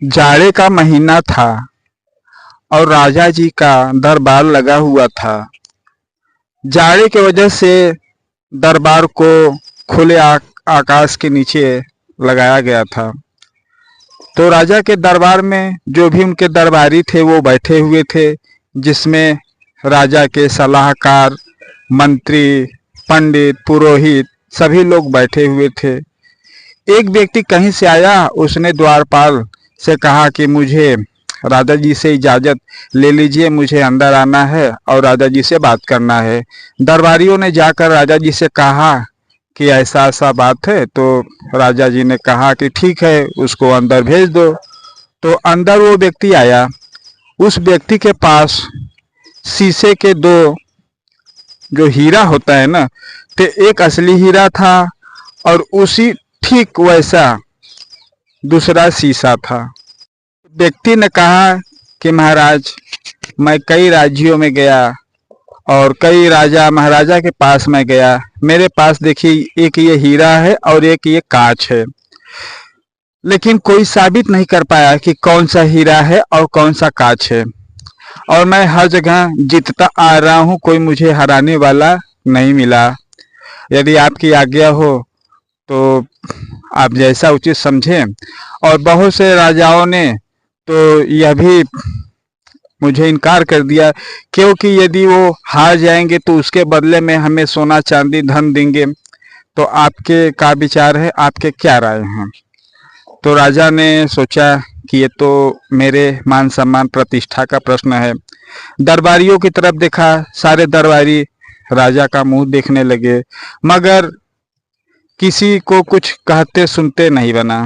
जाड़े का महीना था और राजा जी का दरबार लगा हुआ था। जाड़े की वजह से दरबार को खुले आकाश के नीचे लगाया गया था। तो राजा के दरबार में जो भी उनके दरबारी थे वो बैठे हुए थे, जिसमें राजा के सलाहकार, मंत्री, पंडित, पुरोहित सभी लोग बैठे हुए थे। एक व्यक्ति कहीं से आया, उसने द्वारपाल से कहा कि मुझे राजा जी से इजाज़त ले लीजिए, मुझे अंदर आना है और राजा जी से बात करना है। दरबारियों ने जाकर राजा जी से कहा कि ऐसा ऐसा बात है। तो राजा जी ने कहा कि ठीक है, उसको अंदर भेज दो। तो अंदर वो व्यक्ति आया। उस व्यक्ति के पास शीशे के दो जो हीरा होता है ना, तो एक असली हीरा था और उसी ठीक वैसा दूसरा शीशा था। व्यक्ति ने कहा कि महाराज, मैं कई राज्यों में गया और कई राजा महाराजा के पास में गया, मेरे पास देखिए एक ये हीरा है और एक ये कांच है, लेकिन कोई साबित नहीं कर पाया कि कौन सा हीरा है और कौन सा कांच है। और मैं हर जगह जीतता आ रहा हूँ, कोई मुझे हराने वाला नहीं मिला। यदि आपकी आज्ञा हो तो आप जैसा उचित समझें। और बहुत से राजाओं ने तो यह भी मुझे इनकार कर दिया, क्योंकि यदि वो हार जाएंगे तो उसके बदले में हमें सोना चांदी धन देंगे। तो आपके क्या विचार है, आपके क्या राय हैं? तो राजा ने सोचा कि ये तो मेरे मान सम्मान प्रतिष्ठा का प्रश्न है। दरबारियों की तरफ देखा, सारे दरबारी राजा का मुंह देखने लगे, मगर किसी को कुछ कहते सुनते नहीं बना।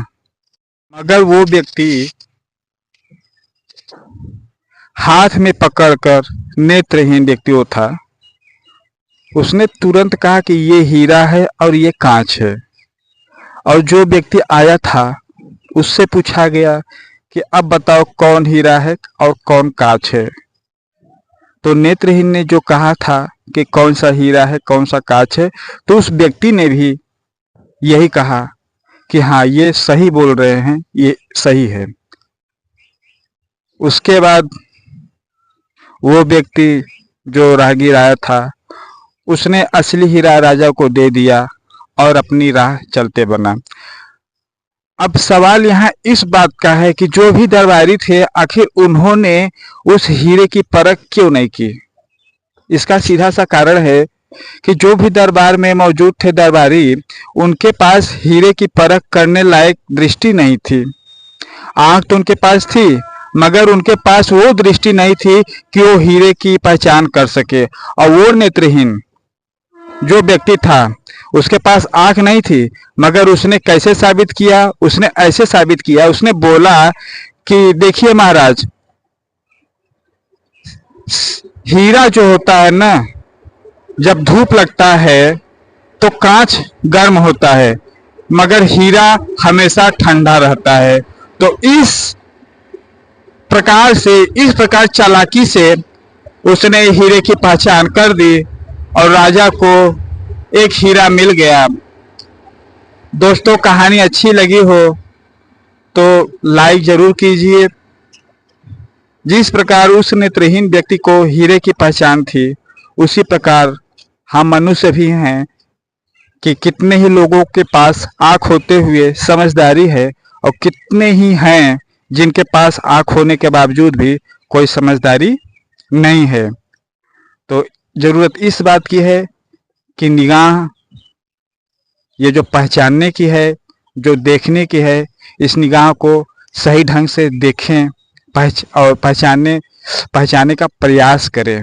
मगर वो व्यक्ति हाथ में पकड़कर नेत्रहीन व्यक्ति वो था, उसने तुरंत कहा कि ये हीरा है और ये कांच है। और जो व्यक्ति आया था उससे पूछा गया कि अब बताओ कौन हीरा है और कौन कांच है। तो नेत्रहीन ने जो कहा था कि कौन सा हीरा है कौन सा कांच है, तो उस व्यक्ति ने भी यही कहा कि हाँ, ये सही बोल रहे हैं, ये सही है। उसके बाद वो व्यक्ति जो राहगीर आया था, उसने असली हीरा राजा को दे दिया और अपनी राह चलते बना। अब सवाल यहाँ इस बात का है कि जो भी दरबारी थे, आखिर उन्होंने उस हीरे की परख क्यों नहीं की? इसका सीधा सा कारण है कि जो भी दरबार में मौजूद थे दरबारी, उनके पास हीरे की परख करने लायक दृष्टि नहीं थी। आंख तो उनके पास थी, मगर उनके पास वो दृष्टि नहीं थी कि वो हीरे की पहचान कर सके। और वो नेत्रहीन जो व्यक्ति था, उसके पास आंख नहीं थी, मगर उसने कैसे साबित किया? उसने ऐसे साबित किया, उसने बोला कि देखिए महाराज, हीरा जो होता है ना, जब धूप लगता है तो कांच गर्म होता है, मगर हीरा हमेशा ठंडा रहता है। तो इस प्रकार चालाकी से उसने हीरे की पहचान कर दी और राजा को एक हीरा मिल गया। दोस्तों, कहानी अच्छी लगी हो तो लाइक जरूर कीजिए। जिस प्रकार उस नेत्रहीन व्यक्ति को हीरे की पहचान थी, उसी प्रकार हम मनुष्य भी हैं कि कितने ही लोगों के पास आंख होते हुए समझदारी है और कितने ही हैं जिनके पास आंख होने के बावजूद भी कोई समझदारी नहीं है। तो जरूरत इस बात की है कि निगाह ये जो पहचानने की है, जो देखने की है, इस निगाह को सही ढंग से देखें और पहचानने का प्रयास करें।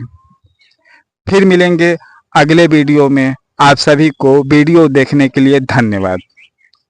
फिर मिलेंगे अगले वीडियो में। आप सभी को वीडियो देखने के लिए धन्यवाद।